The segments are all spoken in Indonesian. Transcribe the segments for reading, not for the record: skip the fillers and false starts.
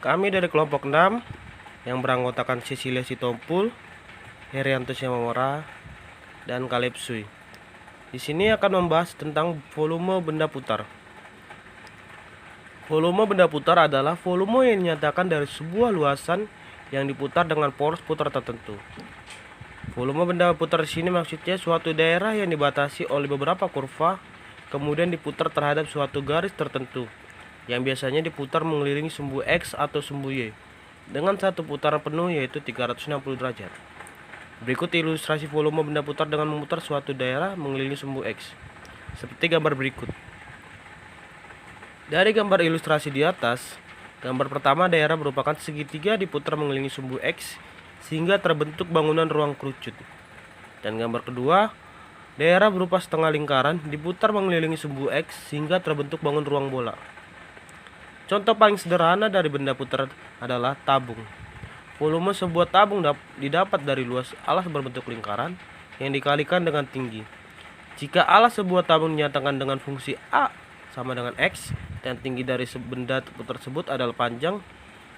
Kami dari kelompok 6 yang beranggotakan Cecilia Sitompul, Herianto Syamamora, dan Caleb Sui. Di sini akan membahas tentang volume benda putar. Volume benda putar adalah volume yang dinyatakan dari sebuah luasan yang diputar dengan poros putar tertentu. Volume benda putar di sini maksudnya suatu daerah yang dibatasi oleh beberapa kurva, kemudian diputar terhadap suatu garis tertentu, yang biasanya diputar mengelilingi sumbu X atau sumbu Y dengan satu putaran penuh yaitu 360 derajat. Berikut ilustrasi volume benda putar dengan memutar suatu daerah mengelilingi sumbu X, seperti gambar berikut. Dari gambar ilustrasi di atas, gambar pertama daerah merupakan segitiga diputar mengelilingi sumbu X sehingga terbentuk bangunan ruang kerucut. Dan gambar kedua, daerah berupa setengah lingkaran diputar mengelilingi sumbu X sehingga terbentuk bangun ruang bola. Contoh paling sederhana dari benda putar adalah tabung. Volume sebuah tabung didapat dari luas alas berbentuk lingkaran yang dikalikan dengan tinggi. Jika alas sebuah tabung dinyatakan dengan fungsi A sama dengan X dan tinggi dari benda tersebut adalah panjang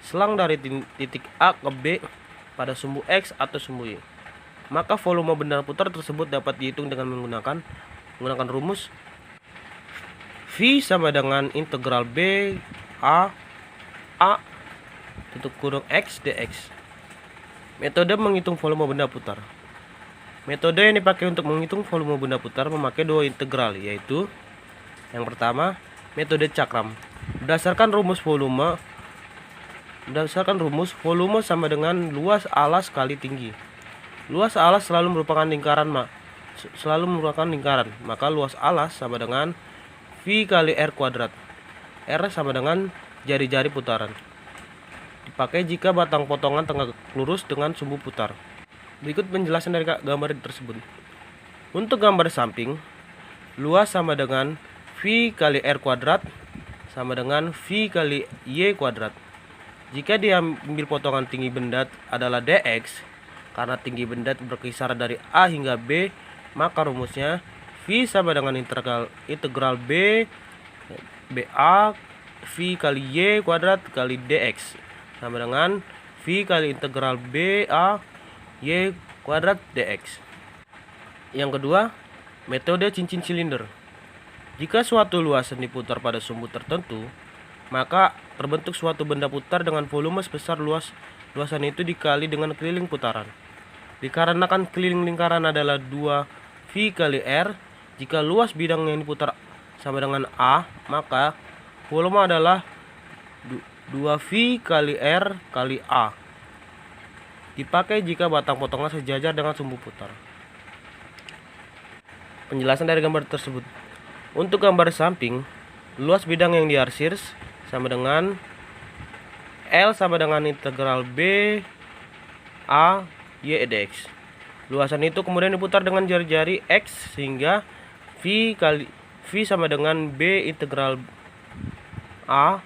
selang dari titik A ke B pada sumbu X atau sumbu Y, maka volume benda putar tersebut dapat dihitung dengan menggunakan rumus V sama dengan integral B A tutup kurung X dx. Metode menghitung volume benda putar. Metode yang dipakai untuk menghitung volume benda putar memakai dua integral, yaitu yang pertama, metode cakram. Berdasarkan rumus volume sama dengan luas alas kali tinggi. Luas alas selalu merupakan lingkaran, maka luas alas sama dengan V kali R kuadrat. R sama dengan jari-jari putaran. Dipakai jika batang potongan tengah lurus dengan sumbu putar. Berikut penjelasan dari gambar tersebut. Untuk gambar samping, luas sama dengan V kali R kuadrat sama dengan V kali Y kuadrat. Jika diambil potongan tinggi benda adalah dx, karena tinggi benda berkisar dari A hingga B, maka rumusnya V sama dengan integral B BA V kali Y kuadrat kali dx sama dengan V kali integral BA Y kuadrat dx. Yang kedua, metode cincin silinder. Jika suatu luasan diputar pada sumbu tertentu, maka terbentuk suatu benda putar dengan volume sebesar luasan itu dikali dengan keliling putaran. Dikarenakan keliling lingkaran adalah 2V kali R, jika luas bidang yang diputar sama dengan A, maka volume adalah 2V kali R kali A. Dipakai jika batang potongan sejajar dengan sumbu putar. Penjelasan dari gambar tersebut. Untuk gambar samping, luas bidang yang diarsir sama dengan L sama dengan integral B A Y dx. Luasan itu kemudian diputar dengan jari-jari X sehingga V sama dengan B integral A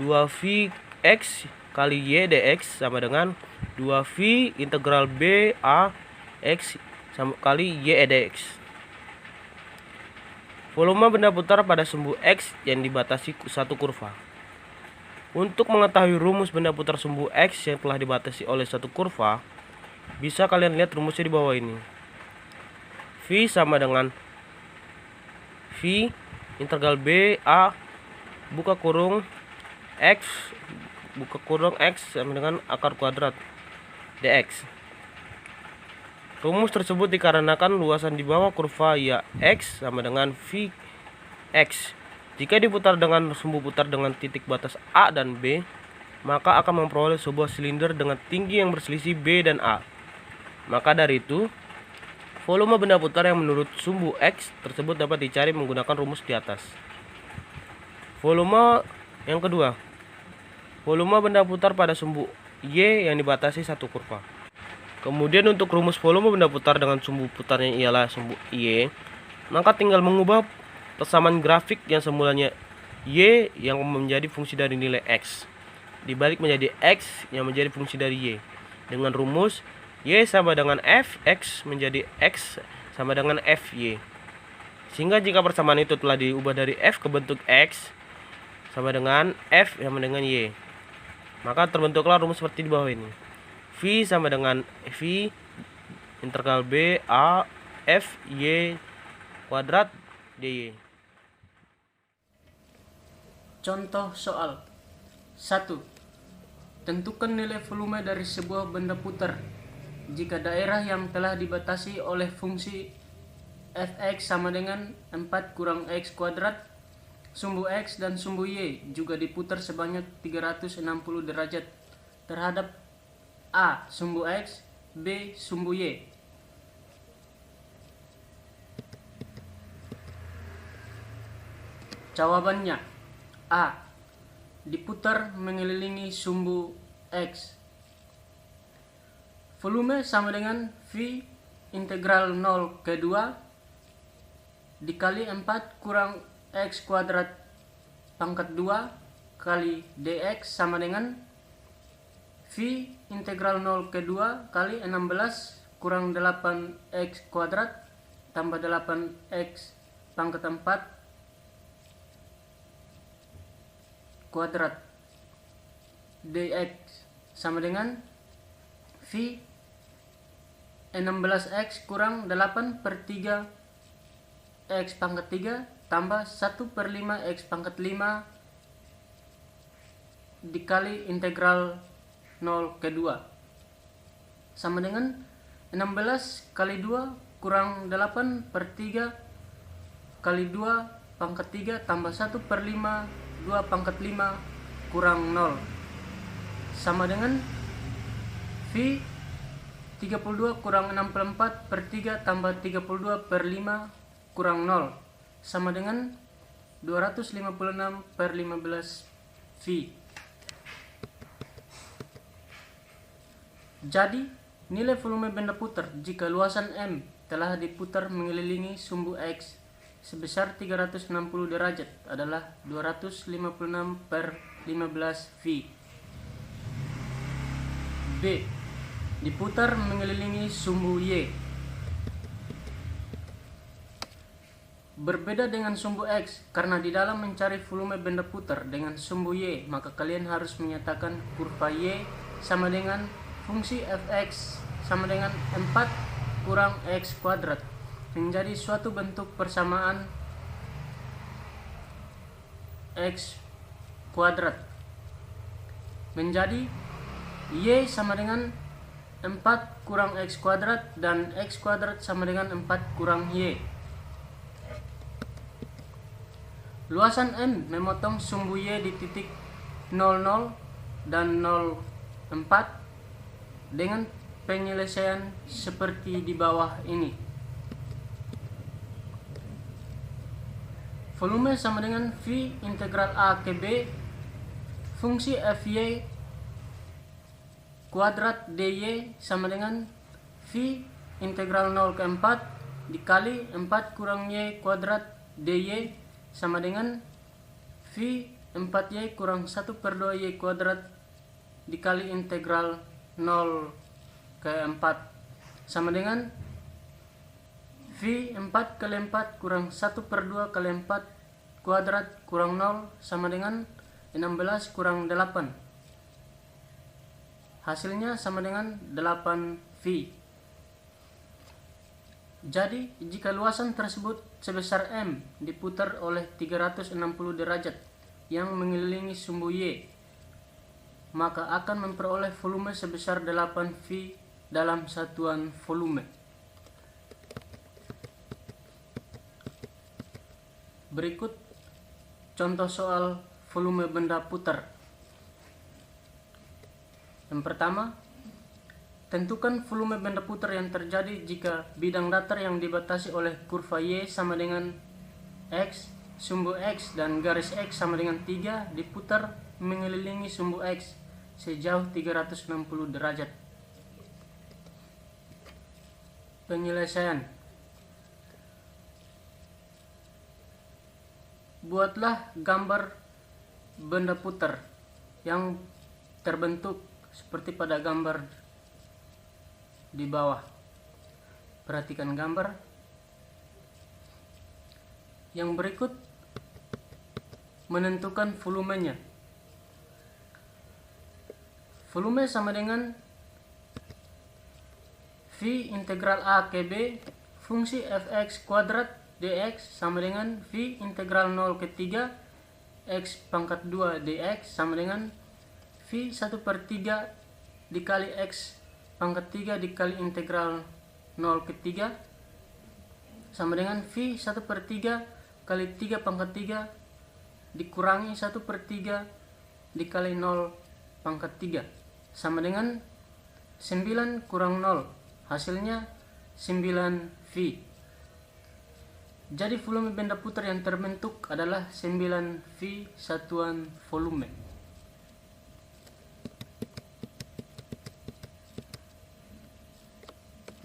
2V X kali Y dx sama dengan 2V integral B A X sama kali Y dx. Volume benda putar pada sumbu X yang dibatasi satu kurva. Untuk mengetahui rumus benda putar sumbu X yang telah dibatasi oleh satu kurva, bisa kalian lihat rumusnya di bawah ini. V sama dengan V integral B A buka kurung X sama dengan akar kuadrat dx. Rumus tersebut dikarenakan luasan di bawah kurva ya X sama dengan V X. Jika diputar dengan sumbu putar dengan titik batas A dan B, maka akan memperoleh sebuah silinder dengan tinggi yang berselisih B dan A. Maka dari itu, volume benda putar yang menurut sumbu X tersebut dapat dicari menggunakan rumus di atas. Volume yang kedua, volume benda putar pada sumbu Y yang dibatasi satu kurva. Kemudian untuk rumus volume benda putar dengan sumbu putarnya ialah sumbu Y, maka tinggal mengubah persamaan grafik yang semulanya Y yang menjadi fungsi dari nilai X dibalik menjadi X yang menjadi fungsi dari Y dengan rumus Y sama dengan F X menjadi X sama dengan FY. Sehingga jika persamaan itu telah diubah dari F ke bentuk X sama dengan F sama dengan Y. Maka terbentuklah rumus seperti di bawah ini. V sama dengan V integral B A F Y kuadrat dy. Contoh soal 1. Tentukan nilai volume dari sebuah benda putar jika daerah yang telah dibatasi oleh fungsi fx sama dengan 4 kurang x kuadrat, sumbu x dan sumbu y juga diputar sebanyak 360 derajat terhadap A. Sumbu x, B. Sumbu y. Jawabannya A. Diputar mengelilingi sumbu X. Volume sama dengan V integral 0 ke 2 dikali 4 kurang X kuadrat pangkat 2 kali dx sama dengan V integral 0 ke 2 kali 16 kurang 8x kuadrat tambah 8x pangkat 4 kuadrat dx sama dengan V 16x kurang 8 per 3 x pangkat 3 tambah 1 per 5 x pangkat 5 dikali integral 0 ke 2 sama dengan 16 kali 2 kurang 8 per 3 kali 2 pangkat 3 tambah 1 per 5 2 pangkat 5 kurang 0 sama dengan V 32 kurang 64 per 3 tambah 32 per 5 kurang 0 sama dengan 256 per 15 V. Jadi nilai volume benda putar jika luasan M telah diputar mengelilingi sumbu X sebesar 360 derajat adalah 256 per 15 V. B. Diputar mengelilingi sumbu Y. Berbeda dengan sumbu X, karena di dalam mencari volume benda putar dengan sumbu Y, maka kalian harus menyatakan kurva Y sama dengan fungsi fx sama dengan 4 kurang x kuadrat menjadi suatu bentuk persamaan x kuadrat menjadi Y sama dengan 4 kurang x kuadrat dan x kuadrat sama dengan 4 kurang y. Luasan M memotong sumbu y di titik 00 dan 04 dengan penyelesaian seperti di bawah ini. Volume sama dengan V integral A ke B fungsi Fy kuadrat dy sama dengan V integral 0 ke 4 dikali 4 kurang y kuadrat dy sama dengan V 4y kurang 1 per 2 y kuadrat dikali integral 0 ke 4 sama dengan V 4 kali 4 kurang 1 per 2 kali 4 kuadrat kurang 0 sama dengan 16 kurang 8. Hasilnya sama dengan 8V. Jadi, jika luasan tersebut sebesar M diputar oleh 360 derajat yang mengelilingi sumbu Y, maka akan memperoleh volume sebesar 8V dalam satuan volume. Berikut contoh soal volume benda putar. Yang pertama, tentukan volume benda putar yang terjadi jika bidang datar yang dibatasi oleh kurva Y sama dengan X, sumbu X dan garis X sama dengan 3 diputar mengelilingi sumbu X sejauh 360 derajat. Penyelesaian. Buatlah gambar benda putar yang terbentuk seperti pada gambar di bawah. Perhatikan gambar yang berikut, menentukan volumenya. volume sama dengan V integral A ke B fungsi fx kuadrat dx sama dengan V integral 0 ke 3 x pangkat 2 dx sama dengan V 1/3 dikali x pangkat 3 dikali integral 0 ke 3 sama dengan V 1/3 kali 3 pangkat 3 dikurangi 1/3 dikali 0 pangkat 3 sama dengan 9 kurang 0. Hasilnya 9V. Jadi volume benda putar yang terbentuk adalah 9V satuan volume.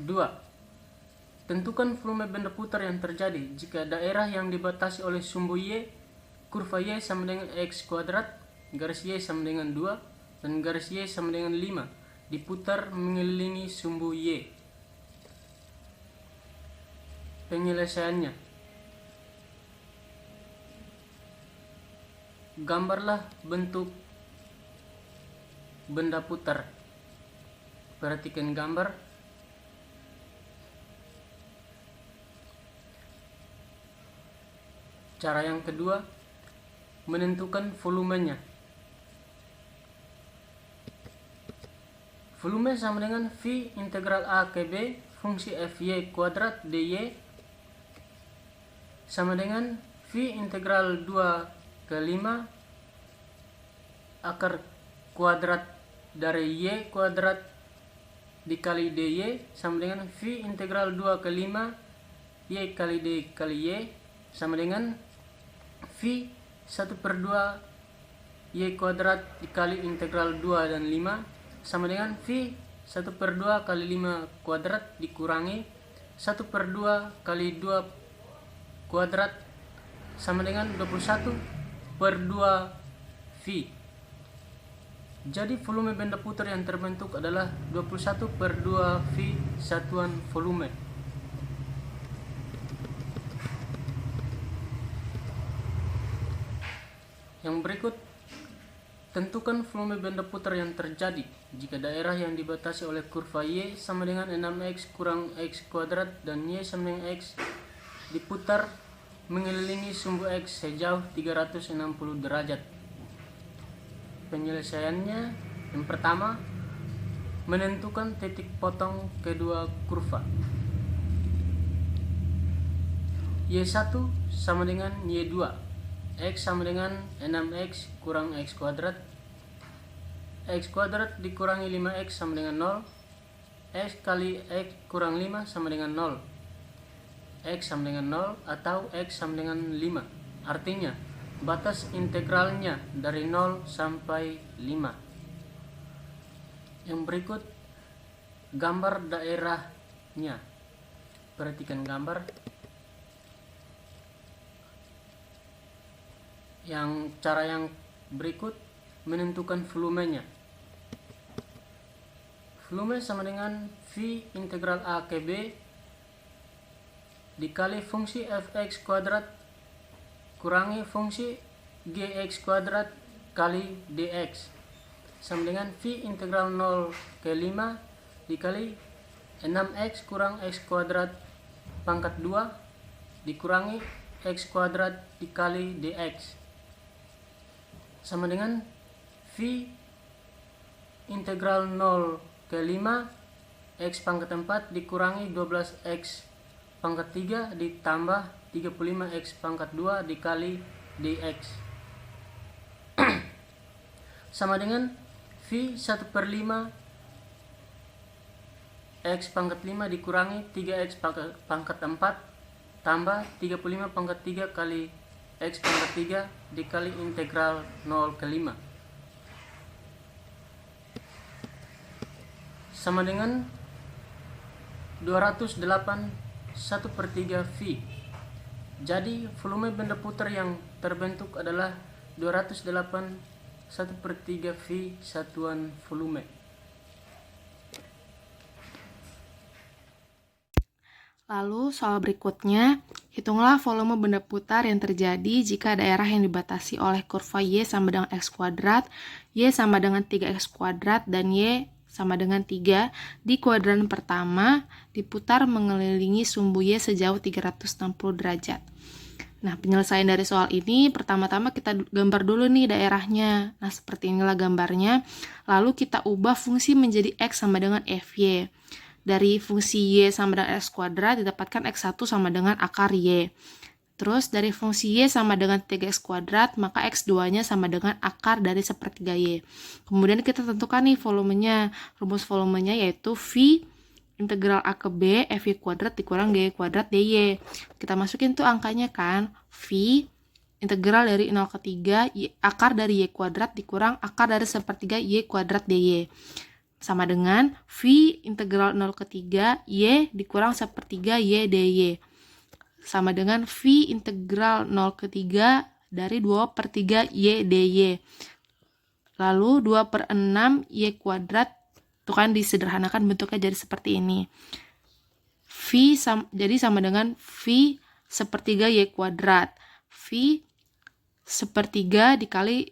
Dua, tentukan volume benda putar yang terjadi jika daerah yang dibatasi oleh sumbu Y, kurva Y sama dengan X kuadrat, garis Y sama dengan 2, dan garis Y sama dengan 5, diputar mengelilingi sumbu Y. Penyelesaiannya, gambarlah bentuk benda putar. Perhatikan gambar. Cara yang kedua, menentukan volumenya. Volume sama dengan V integral A ke B fungsi Fy kuadrat dy sama dengan V integral 2 ke 5 akar kuadrat dari Y kuadrat dikali dy sama dengan V integral 2 ke 5 Y kali D kali Y sama dengan V 1/2 Y kuadrat dikali integral 2 dan 5 sama dengan V 1/2 kali 5 kuadrat dikurangi 1/2 kali 2 kuadrat sama dengan 21/2 V. Jadi volume benda putar yang terbentuk adalah 21/2 V satuan volume. Yang berikut, tentukan volume benda putar yang terjadi jika daerah yang dibatasi oleh kurva Y sama dengan 6x kurang x kuadrat dan Y sama dengan x diputar mengelilingi sumbu X sejauh 360 derajat. Penyelesaiannya, yang pertama, menentukan titik potong kedua kurva. Y1 sama dengan Y2, X sama dengan 6x kurang X kuadrat, X kuadrat dikurangi 5x sama dengan 0, X kali X kurang 5 sama dengan 0, X sama dengan 0 atau X sama dengan 5. Artinya, batas integralnya dari 0 sampai 5. Yang berikut, gambar daerahnya. Perhatikan gambar. Cara yang berikut menentukan volumenya. Volume sama dengan V integral A ke B dikali fungsi fx kuadrat kurangi fungsi gx kuadrat kali dx sama dengan V integral 0 ke 5 dikali 6x kurang x kuadrat pangkat 2 dikurangi x kuadrat dikali dx sama dengan V integral 0 ke 5 x pangkat 4 dikurangi 12x pangkat 3 ditambah 35x pangkat 2 dikali dx sama dengan V 1/5 x pangkat 5 dikurangi 3x pangkat 4 tambah 35 pangkat 3 kali x pangkat 3 dikali integral 0 ke 5 sama dengan 208 1/3 V. Jadi volume benda putar yang terbentuk adalah 208 1/3 V satuan volume. Lalu soal berikutnya, hitunglah volume benda putar yang terjadi jika daerah yang dibatasi oleh kurva Y sama dengan X kuadrat, Y sama dengan 3X kuadrat, dan Y sama dengan 3 di kuadran pertama diputar mengelilingi sumbu Y sejauh 360 derajat. Nah, penyelesaian dari soal ini, pertama-tama kita gambar dulu nih daerahnya. Nah, seperti inilah gambarnya. Lalu kita ubah fungsi menjadi X sama dengan FY. Dari fungsi Y sama dengan X kuadrat didapatkan X1 sama dengan akar Y. Terus dari fungsi Y sama dengan 3X kuadrat, maka X2-nya sama dengan akar dari sepertiga Y. Kemudian kita tentukan nih volumenya. Rumus volumenya yaitu V integral A ke B, FY kuadrat dikurang GY kuadrat DY. Kita masukin tuh angkanya kan. V integral dari 0 ke 3, akar dari Y kuadrat dikurang akar dari sepertiga Y kuadrat DY. Sama dengan V integral 0 ke 3 Y dikurang sepertiga Y dy. Sama dengan V integral 0 ke 3 dari 2 per 3 Y dy. Lalu 2 per 6 Y kuadrat, itu kan disederhanakan bentuknya jadi seperti ini. Jadi sama dengan V sepertiga Y kuadrat. V sepertiga dikali,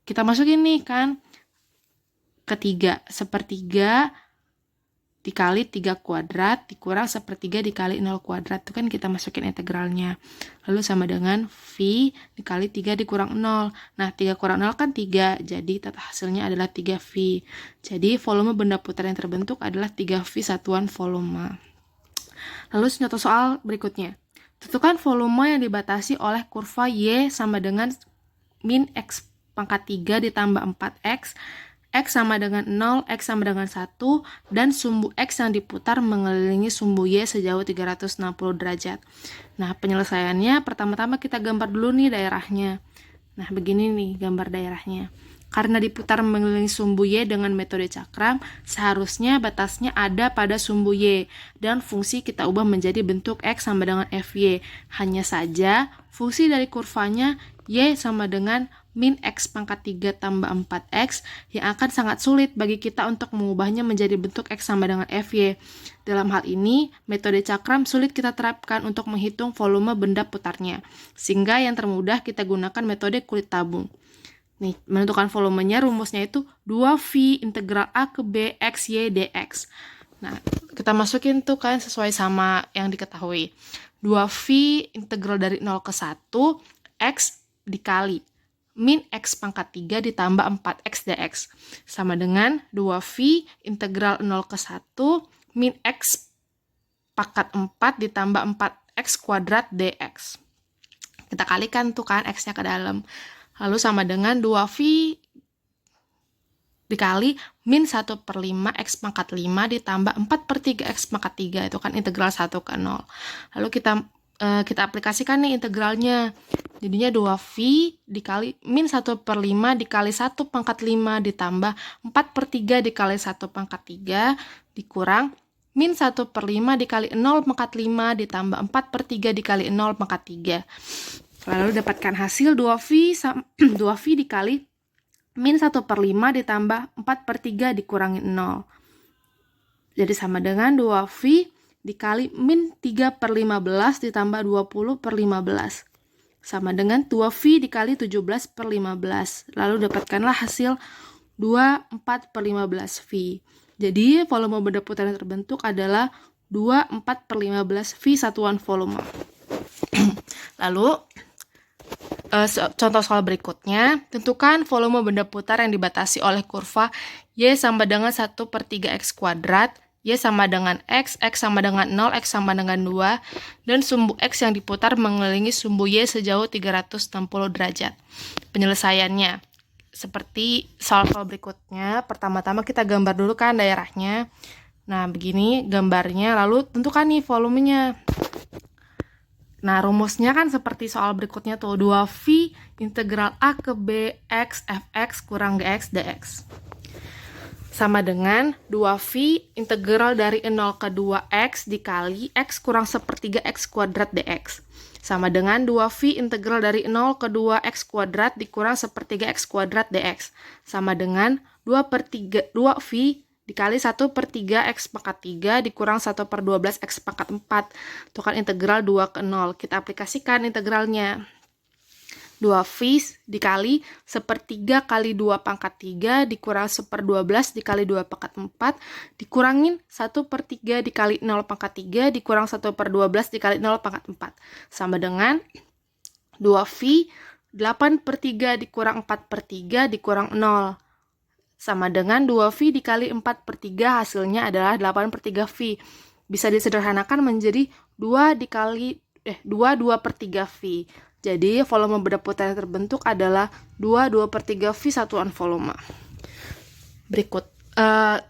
kita masukin nih kan, ketiga, sepertiga dikali 3 kuadrat dikurang sepertiga dikali 0 kuadrat, itu kan kita masukin integralnya. Lalu sama dengan V dikali 3 dikurang 0. Nah, 3 kurang 0 kan 3, jadi hasilnya adalah 3V. Jadi volume benda putar yang terbentuk adalah 3V satuan volume. Lalu contoh soal berikutnya. Tentukan volume yang dibatasi oleh kurva Y sama dengan min X pangkat 3 ditambah 4X, X sama dengan 0, X sama dengan 1, dan sumbu X yang diputar mengelilingi sumbu Y sejauh 360 derajat. Nah, penyelesaiannya pertama-tama kita gambar dulu nih daerahnya. Nah, begini nih gambar daerahnya. Karena diputar mengelilingi sumbu Y dengan metode cakram, seharusnya batasnya ada pada sumbu Y, dan fungsi kita ubah menjadi bentuk X sama dengan FY. Hanya saja, fungsi dari kurvanya Y sama dengan min X pangkat 3 tambah 4X yang akan sangat sulit bagi kita untuk mengubahnya menjadi bentuk X sama dengan FY. Dalam hal ini, metode cakram sulit kita terapkan untuk menghitung volume benda putarnya, sehingga yang termudah kita gunakan metode kulit tabung. Nih, menentukan volumenya rumusnya itu 2V integral A ke B X Y dx. Nah, kita masukin tuh kan sesuai sama yang diketahui. 2V integral dari 0 ke 1 X dikali min X pangkat 3 ditambah 4X dx. Sama dengan 2V integral 0 ke 1 min X pangkat 4 ditambah 4X kuadrat dx. Kita kalikan tuh kan X-nya ke dalam. Lalu sama dengan 2V dikali min 1 per 5 X pangkat 5 ditambah 4 per 3 X pangkat 3. Itu kan integral 1 ke 0. Lalu kita aplikasikan nih integralnya. Jadinya 2V dikali min 1 per 5 dikali 1 pangkat 5 ditambah 4 per 3 dikali 1 pangkat 3 dikurang min 1 per 5 dikali 0 pangkat 5 ditambah 4 per 3 dikali 0 pangkat 3. Lalu dapatkan hasil 2V dikali min 1 per 5 ditambah 4 per 3 dikurangi 0. Jadi sama dengan 2V dikali min 3 per 15 ditambah 20 per 15. Sama dengan 2V dikali 17 per 15. Lalu dapatkanlah hasil 24 per 15V. Jadi volume benda putar yang terbentuk adalah 24 per 15V satuan volume. Lalu contoh soal berikutnya, tentukan volume benda putar yang dibatasi oleh kurva Y sama dengan 1 per 3X kuadrat, Y sama dengan X, X sama dengan 0, X sama dengan 2, dan sumbu X yang diputar mengelilingi sumbu Y sejauh 360 derajat. Penyelesaiannya, seperti soal berikutnya, pertama-tama kita gambar dulu kan daerahnya. Nah, begini gambarnya, lalu tentukan nih volumenya. Nah, rumusnya kan seperti soal berikutnya tuh, 2V integral A ke B X Fx kurang Gx dx. Sama dengan 2V integral dari 0 ke 2X dikali X kurang sepertiga X kuadrat dx. Sama dengan 2V integral dari 0 ke 2X kuadrat dikurang sepertiga X kuadrat dx. Sama dengan 2V dikali 1/3 X pangkat 3 dikurang 1/12 X pangkat 4. Itu kan integral 2 ke 0. Kita aplikasikan integralnya. 2V dikali 1/3 kali 2 pangkat 3 dikurang 1/12 dikali 2 pangkat 4 dikurangin 1/3 dikali 0 pangkat 3 dikurang 1/12 dikali 0 pangkat 4 sama dengan 2V 8/3 dikurang 4/3 dikurang 0 sama dengan 2V dikali 4/3 hasilnya adalah 8/3V. Bisa disederhanakan menjadi 2 2/3V. Jadi volume bedah putih yang terbentuk adalah 2/3V satuan volume. Berikut,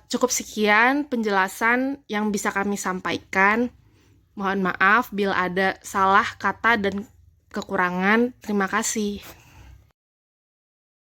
cukup sekian penjelasan yang bisa kami sampaikan. Mohon maaf bila ada salah kata dan kekurangan. Terima kasih.